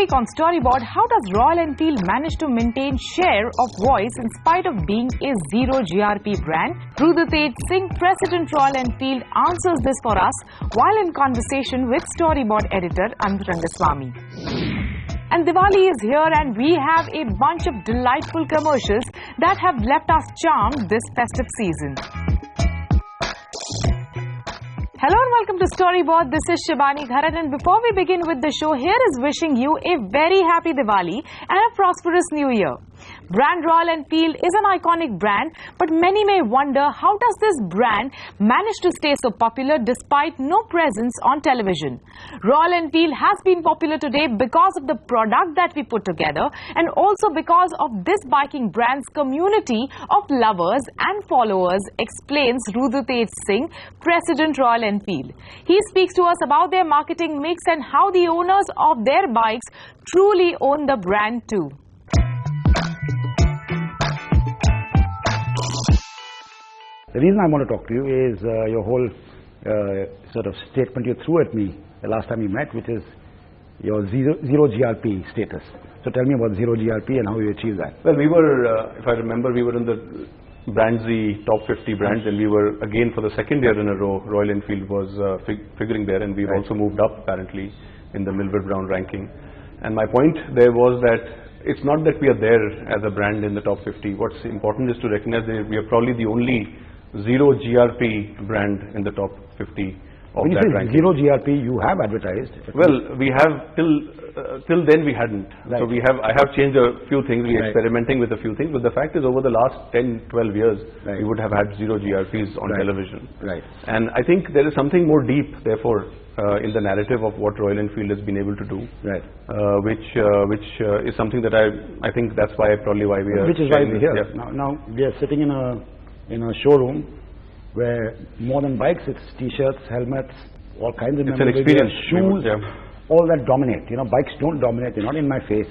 week on Storyboard, how does Royal Enfield manage to maintain share of voice in spite of being a zero GRP brand? Rudratej Singh, President Royal Enfield, answers this for us while in conversation with Storyboard editor Rangaswamy. And Diwali is here and we have a bunch of delightful commercials that have left us charmed this festive season. Hello and welcome to Storyboard. This is Shivani Gharan, and before we begin with the show, here is wishing you a very happy Diwali and a prosperous New Year. Brand Royal Enfield is an iconic brand, but many may wonder how does this brand manage to stay so popular despite no presence on television. Royal Enfield has been popular today because of the product that we put together and also because of this biking brand's community of lovers and followers, explains Rudratej Singh, President Royal Enfield. He speaks to us about their marketing mix and how the owners of their bikes truly own the brand too. The reason I want to talk to you is your whole sort of statement you threw at me the last time we met, which is your zero GRP status. So tell me about zero GRP and how you achieve that. Well, we were, if I remember, we were in the Brandsy top 50 brands, and we were again for the second year in a row. Royal Enfield was figuring there, and we've also moved up apparently in the Millward Brown ranking. And my point there was that it's not that we are there as a brand in the top 50. What's important is to recognize that we are probably the only zero GRP brand in the top 50 of when you that say ranking. Zero GRP, you have advertised. Well, we have till then we hadn't. Right. So I have changed a few things. We're experimenting with a few things. But the fact is, over the last 10, 12 years, we would have had zero GRPs on television. Right. And I think there is something more deep, therefore, in the narrative of what Royal Enfield has been able to do. Right. Which is something that I think that's why probably why we are. Which is why we're here. Yeah. Now we are sitting in a showroom where more than bikes, it's t-shirts, helmets, all kinds of memorabilia, shoes, all that dominate. You know, bikes don't dominate. They're not in my face.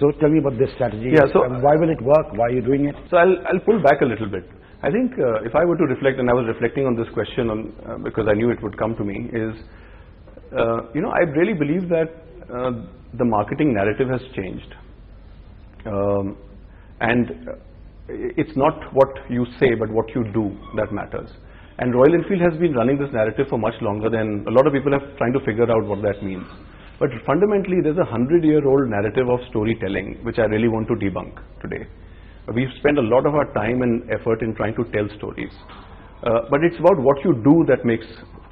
So tell me about this strategy. Yeah, so why will it work? Why are you doing it? So I'll pull back a little bit. I think if I were to reflect, and I was reflecting on this question on because I knew it would come to me, is I really believe that the marketing narrative has changed, and it's not what you say but what you do that matters. And Royal Enfield has been running this narrative for much longer than a lot of people are trying to figure out what that means. But fundamentally there's a 100-year-old narrative of storytelling which I really want to debunk today. We've spent a lot of our time and effort in trying to tell stories, but it's about what you do that makes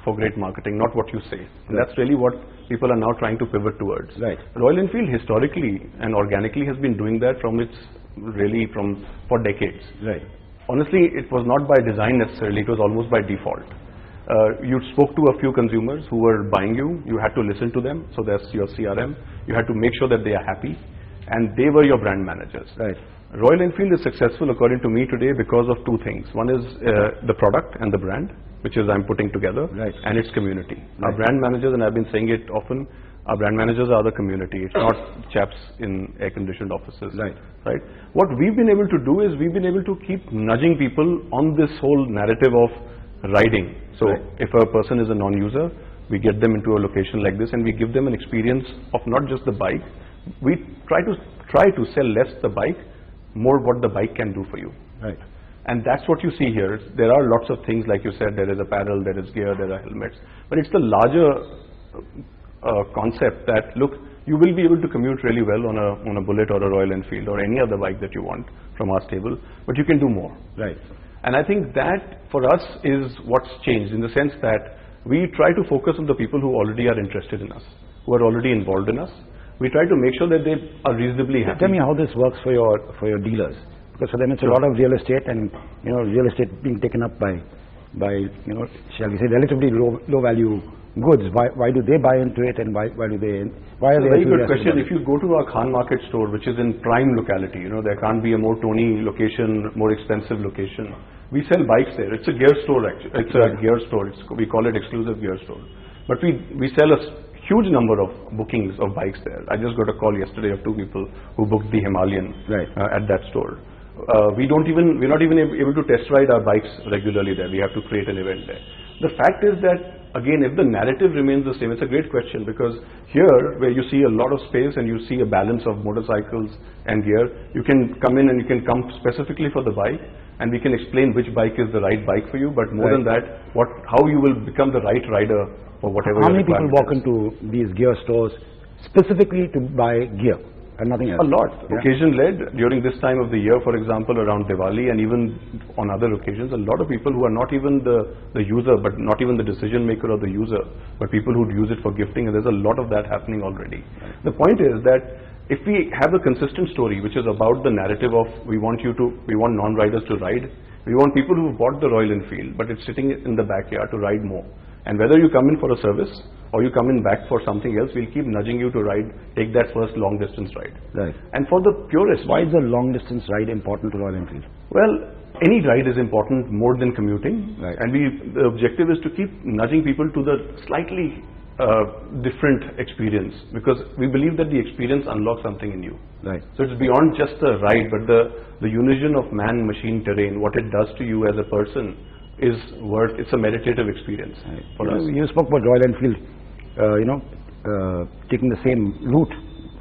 for great marketing, not what you say. And that's really what people are now trying to pivot towards. Right. Royal Enfield historically and organically has been doing that for decades. Right. Honestly, it was not by design necessarily, it was almost by default. You spoke to a few consumers who were buying you had to listen to them, so that's your CRM. You had to make sure that they are happy, and they were your brand managers. Right. Royal Enfield is successful according to me today because of two things. One is the product and the brand, which is I'm putting together, and its community. Our brand managers, and I've been saying it often, our brand managers are the community. It's not chaps in air-conditioned offices. Right. What we've been able to do is we've been able to keep nudging people on this whole narrative of riding. So if a person is a non-user, we get them into a location like this and we give them an experience of not just the bike. We try to sell less the bike, more what the bike can do for you. Right. And that's what you see here. There are lots of things, like you said, there is apparel, there is gear, there are helmets. But it's the larger concept that, look, you will be able to commute really well on a Bullet or a Royal Enfield or any other bike that you want from our stable, but you can do more. Right. And I think that for us is what's changed, in the sense that we try to focus on the people who already are interested in us, who are already involved in us. We try to make sure that they are reasonably happy. Tell me how this works for your dealers, because for them it's a lot of real estate, and real estate being taken up by shall we say relatively low value goods. Why do they buy into it, and why are they? Very good question. If you go to our Khan Market store, which is in prime locality, there can't be a more Tony location, more expensive location. We sell bikes there. It's a gear store actually. It's a gear store. We call it exclusive gear store. But we sell a huge number of bookings of bikes there. I just got a call yesterday of 2 people who booked the Himalayan at that store. We're not even able to test ride our bikes regularly there. We have to create an event there. The fact is that again, if the narrative remains the same, it's a great question, because here where you see a lot of space and you see a balance of motorcycles and gear, you can come in and you can come specifically for the bike, and we can explain which bike is the right bike for you. But more than that, how you will become the right rider for whatever. How many people walk into these gear stores specifically to buy gear and nothing else? A lot. Occasion-led. During this time of the year, for example, around Diwali, and even on other occasions, a lot of people who are not even the user, but not even the decision maker or the user, but people who use it for gifting, and there's a lot of that happening already. The point is that if we have a consistent story which is about the narrative of we want non-riders to ride, we want people who bought the Royal Enfield but it's sitting in the backyard to ride more. And whether you come in for a service or you come in back for something else, we'll keep nudging you to ride, take that first long distance ride. Right. And for the purist, why is the long distance ride important to Royal Enfield? Well, any ride is important more than commuting. Right. And the objective is to keep nudging people to the slightly different experience, because we believe that the experience unlocks something in you. Right. So it's beyond just the ride, but the unison of man-machine terrain, what it does to you as a person is it's a meditative experience for us. You spoke about Royal Enfield, taking the same route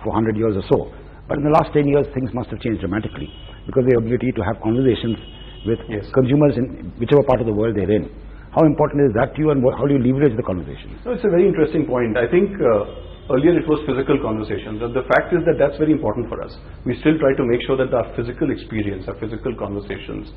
for 100 years or so. But in the last 10 years, things must have changed dramatically, because the ability to have conversations with consumers in whichever part of the world they're in. How important is that to you, and how do you leverage the conversation? No, it's a very interesting point. I think earlier it was physical conversations, and the fact is that that's very important for us. We still try to make sure that our physical experience, our physical conversations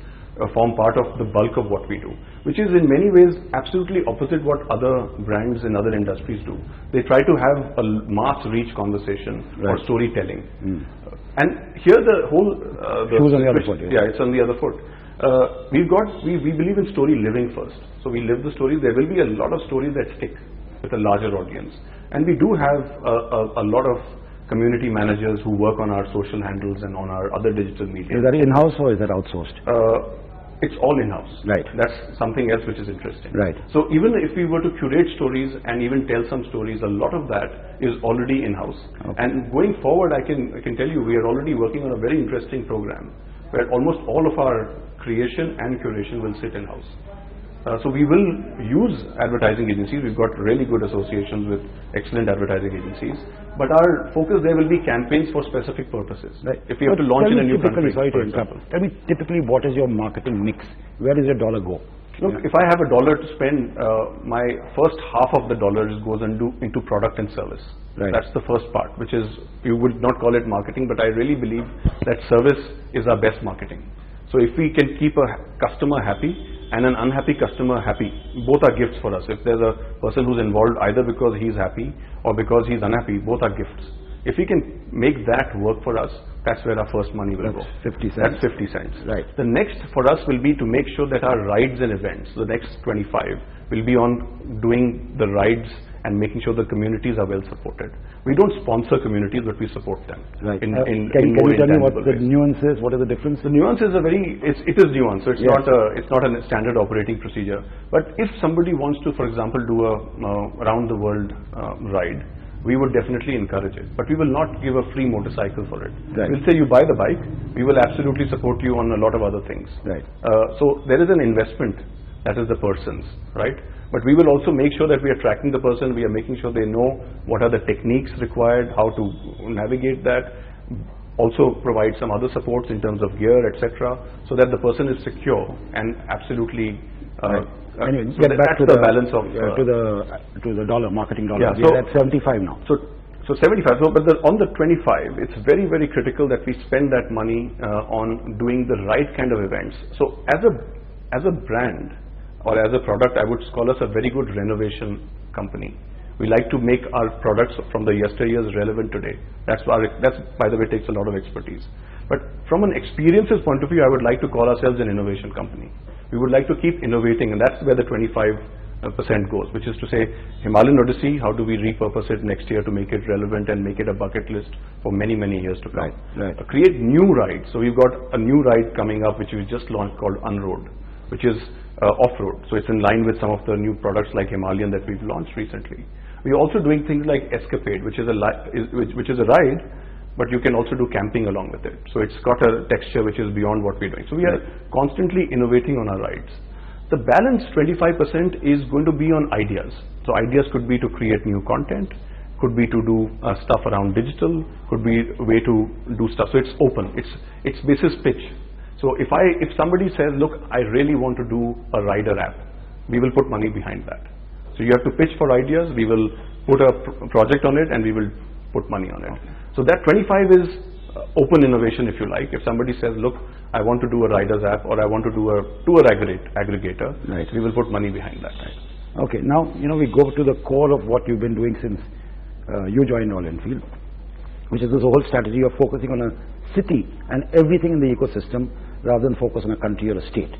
form part of the bulk of what we do, which is in many ways absolutely opposite what other brands in other industries do. They try to have a mass reach conversation or storytelling. And here the whole... Shoes on the other foot. Yeah, it's on the other foot. We believe in story living first. So we live the stories. There will be a lot of stories that stick with a larger audience. And we do have a lot of community managers who work on our social handles and on our other digital media. Is that in-house or is that outsourced? It's all in-house. Right. That's something else which is interesting. Right. So even if we were to curate stories and even tell some stories, a lot of that is already in-house. Okay. And going forward, I can tell you, we are already working on a very interesting program where almost all of our creation and curation will sit in-house. So we will use advertising agencies. We've got really good associations with excellent advertising agencies. But our focus there will be campaigns for specific purposes. Right. If you have to launch in a new country, sorry to for example. Tell me typically what is your marketing mix? Where does your dollar go? Look, if I have $1 to spend, my first half of the dollar goes into product and service. Right. That's the first part, which is, you would not call it marketing, but I really believe that service is our best marketing. So if we can keep a customer happy and an unhappy customer happy, both are gifts for us. If there's a person who's involved either because he's happy or because he's unhappy, both are gifts. If we can make that work for us, that's where our first money will go. 50 cents. That's 50 cents. Right. The next for us will be to make sure that our rides and events, the next 25, will be on doing the rides and making sure the communities are well supported. We don't sponsor communities, but we support them. Right. Can you tell me what the nuance is? What is the difference? The nuance is it is nuanced. So it's not a standard operating procedure. But if somebody wants to, for example, do a round the world ride, we would definitely encourage it. But we will not give a free motorcycle for it. Right. We'll say you buy the bike, we will absolutely support you on a lot of other things. Right. So there is an investment, that is the person's, right? But we will also make sure that we are tracking the person, we are making sure they know what are the techniques required, how to navigate that, also provide some other supports in terms of gear, etc., so that the person is secure and absolutely Anyway, so get back to the balance of to the dollar, marketing dollar. Yeah, so at 75 now. So 75. So, but on the 25, it's very, very critical that we spend that money on doing the right kind of events. So as a brand or as a product, I would call us a very good renovation company. We like to make our products from the yesteryears relevant today. That's by the way, takes a lot of expertise. But from an experiences point of view, I would like to call ourselves an innovation company. We would like to keep innovating, and that's where the 25% goes, which is to say, Himalayan Odyssey, how do we repurpose it next year to make it relevant and make it a bucket list for many, many years to come. Right. Create new rides. So we've got a new ride coming up, which we just launched called Unroad, which is off-road. So it's in line with some of the new products like Himalayan that we've launched recently. We're also doing things like Escapade, which is a ride, but you can also do camping along with it. So it's got a texture which is beyond what we're doing. So we are constantly innovating on our rides. The balance 25% is going to be on ideas. So ideas could be to create new content, could be to do stuff around digital, could be a way to do stuff. So it's open. It's basis pitch. So if somebody says, look, I really want to do a rider app, we will put money behind that. So you have to pitch for ideas. We will put a project on it, and we will put money on it. So that 25 is open innovation, if you like. If somebody says, look, I want to do a riders app, or I want to do a tour aggregator, right, we will put money behind that. Right. Okay, now we go to the core of what you've been doing since you joined Royal Enfield, which is this whole strategy of focusing on a city and everything in the ecosystem rather than focus on a country or a state.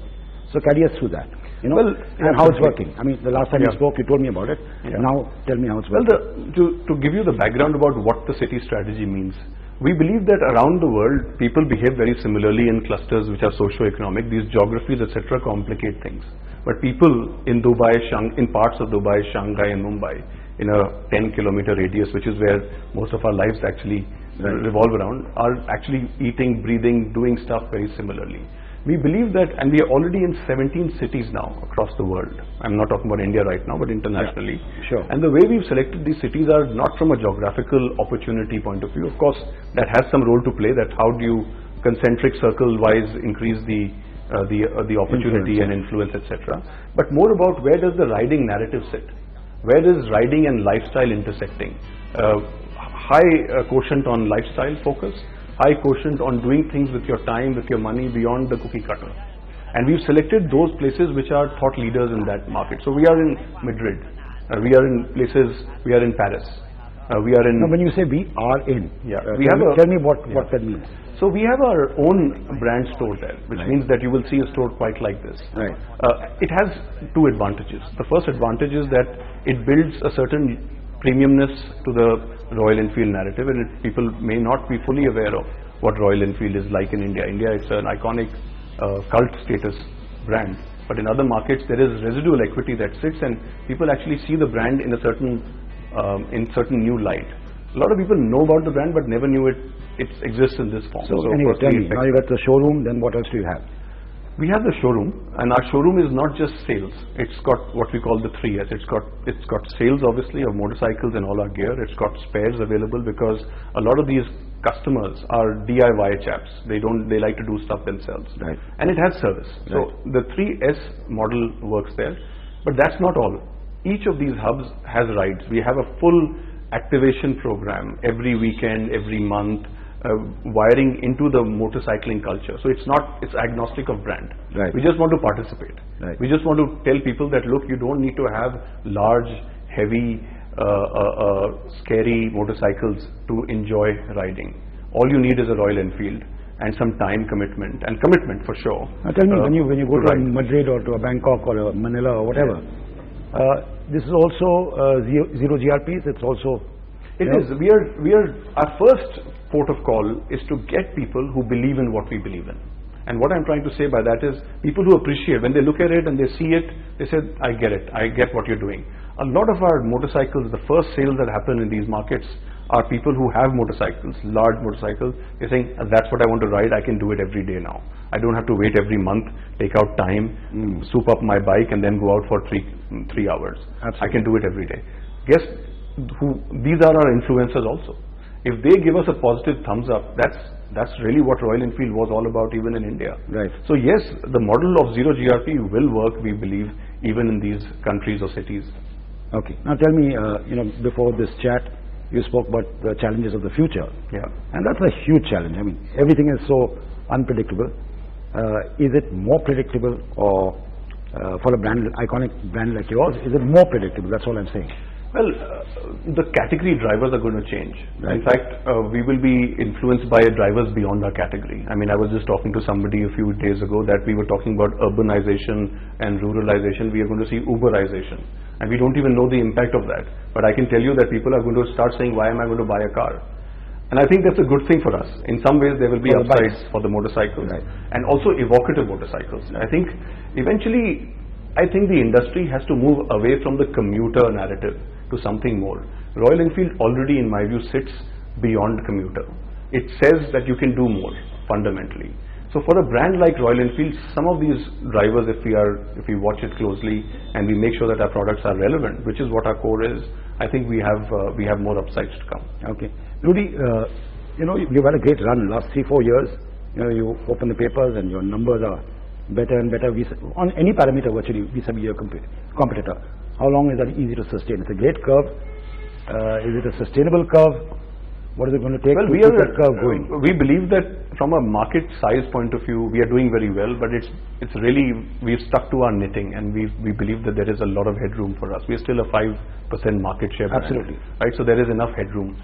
So carry us through that. Well, and how it's working. I mean, the last time you spoke, you told me about it. Now tell me how it's working. Well, to give you the background about what the city strategy means, we believe that around the world, people behave very similarly in clusters which are socio-economic. These geographies, etc., complicate things. But people in Dubai, in parts of Dubai, Shanghai and Mumbai, in a 10-kilometer radius, which is where most of our lives actually revolve around, are actually eating, breathing, doing stuff very similarly. We believe that, and we are already in 17 cities now across the world. I'm not talking about India right now, but internationally. Yeah, sure. And the way we've selected these cities are not from a geographical opportunity point of view. Of course, that has some role to play, that how do you concentric circle-wise increase the opportunity and influence, etc. But more about where does the riding narrative sit? Where is riding and lifestyle intersecting? High quotient on lifestyle focus, high quotient on doing things with your time, with your money beyond the cookie cutter. And we've selected those places which are thought leaders in that market. So we are in Madrid, we are in places, we are in Paris, we are in... Now when you say we are in, tell me what that means. So we have our own brand store there, which means that you will see a store quite like this. Right. It has two advantages. The first advantage is that it builds a certain premiumness to the Royal Enfield narrative, and people may not be fully aware of what Royal Enfield is like in India. It's an iconic cult status brand, but in other markets there is residual equity that sits, and people actually see the brand in a certain new light. A lot of people know about the brand but never knew it exists in this form. So anyway, tell me, now you got the showroom, then what else do you have? We have the showroom, and our showroom is not just sales. It's got what we call the 3S. It's got sales, obviously, of motorcycles and all our gear. It's got spares available, because a lot of these customers are DIY chaps. They like to do stuff themselves. Right. And it has service. Right. So the 3S model works there. But that's not all. Each of these hubs has rides. We have a full activation program every weekend, every month, wiring into the motorcycling culture. So it's agnostic of brand. Right. We just want to participate. Right. We just want to tell people that, look, you don't need to have large, heavy, scary motorcycles to enjoy riding. All you need is a Royal Enfield and some time commitment, and commitment for sure. Now tell me, when you go to Madrid or to a Bangkok or a Manila or whatever, this is also zero GRPs. It's also It is. We are. Our first port of call is to get people who believe in what we believe in. And what I'm trying to say by that is, people who appreciate, when they look at it and they see it, they say, I get it. I get what you're doing. A lot of our motorcycles, the first sales that happen in these markets are people who have motorcycles, large motorcycles. They're saying, that's what I want to ride. I can do it every day now. I don't have to wait every month, take out time, soup up my bike and then go out for three hours. Absolutely. I can do it every day. Guess these are our influencers also. If they give us a positive thumbs up, that's really what Royal Enfield was all about, even in India. Right. So yes, the model of zero GRP will work, we believe, even in these countries or cities. Okay. Now tell me, before this chat, you spoke about the challenges of the future. Yeah. And that's a huge challenge. I mean, everything is so unpredictable. Is it more predictable, or for a iconic brand like yours, is it more predictable? That's all I'm saying. Well, the category drivers are going to change. Right. In fact, we will be influenced by drivers beyond our category. I mean, I was just talking to somebody a few days ago that we were talking about urbanization and ruralization. We are going to see Uberization. And we don't even know the impact of that. But I can tell you that people are going to start saying, why am I going to buy a car? And I think that's a good thing for us. In some ways, there will be upsides for the motorcycles, and also evocative motorcycles. I think eventually, the industry has to move away from the commuter narrative to something more. Royal Enfield already, in my view, sits beyond commuter. It says that you can do more, fundamentally. So for a brand like Royal Enfield, some of these drivers, if we watch it closely and we make sure that our products are relevant, which is what our core is, I think we have more upsides to come. Okay, Rudy, you've had a great run in the last 3-4 years. You open the papers and your numbers are better and better on any parameter virtually vis-a-vis your competitor. How long is that easy to sustain? It's a great curve. Is it a sustainable curve? What is it going to take to keep that curve going? We believe that from a market size point of view, we are doing very well, but it's really, we've stuck to our knitting, and we believe that there is a lot of headroom for us. We're still a 5% market share brand, absolutely, right? So there is enough headroom.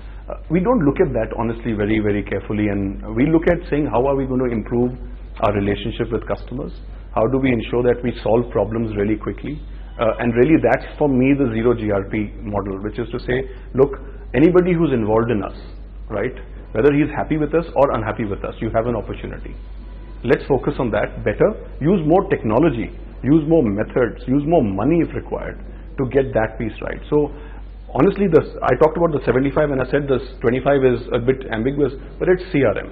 We don't look at that honestly very, very carefully, and we look at saying how are we going to improve our relationship with customers? How do we ensure that we solve problems really quickly? And really that's for me the zero GRP model, which is to say, look, anybody who's involved in us, right, whether he's happy with us or unhappy with us, you have an opportunity. Let's focus on that better, use more technology, use more methods, use more money if required to get that piece right. So honestly, I talked about the 75 and I said this 25 is a bit ambiguous, but it's CRM.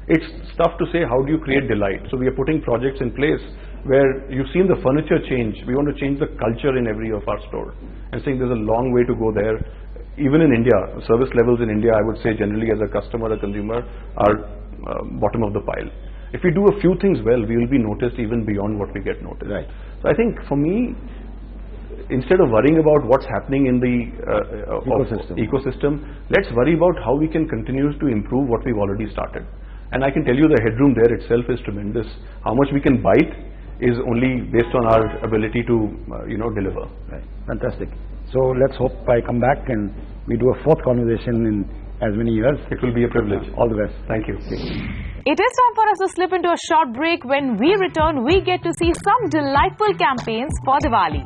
It's stuff to say how do you create delight. So we are putting projects in place where you've seen the furniture change. We want to change the culture in every of our store, and saying there's a long way to go there. Even in India, service levels in India, I would say generally as a customer, a consumer, are bottom of the pile. If we do a few things well, we will be noticed even beyond what we get noticed. Right. So I think for me, instead of worrying about what's happening in the ecosystem, let's worry about how we can continue to improve what we've already started. And I can tell you the headroom there itself is tremendous. How much we can bite is only based on our ability to deliver. Right. Fantastic. So let's hope I come back and we do a fourth conversation in as many years. It will be a privilege. All the best. Thank you. It is time for us to slip into a short break. When we return, we get to see some delightful campaigns for Diwali.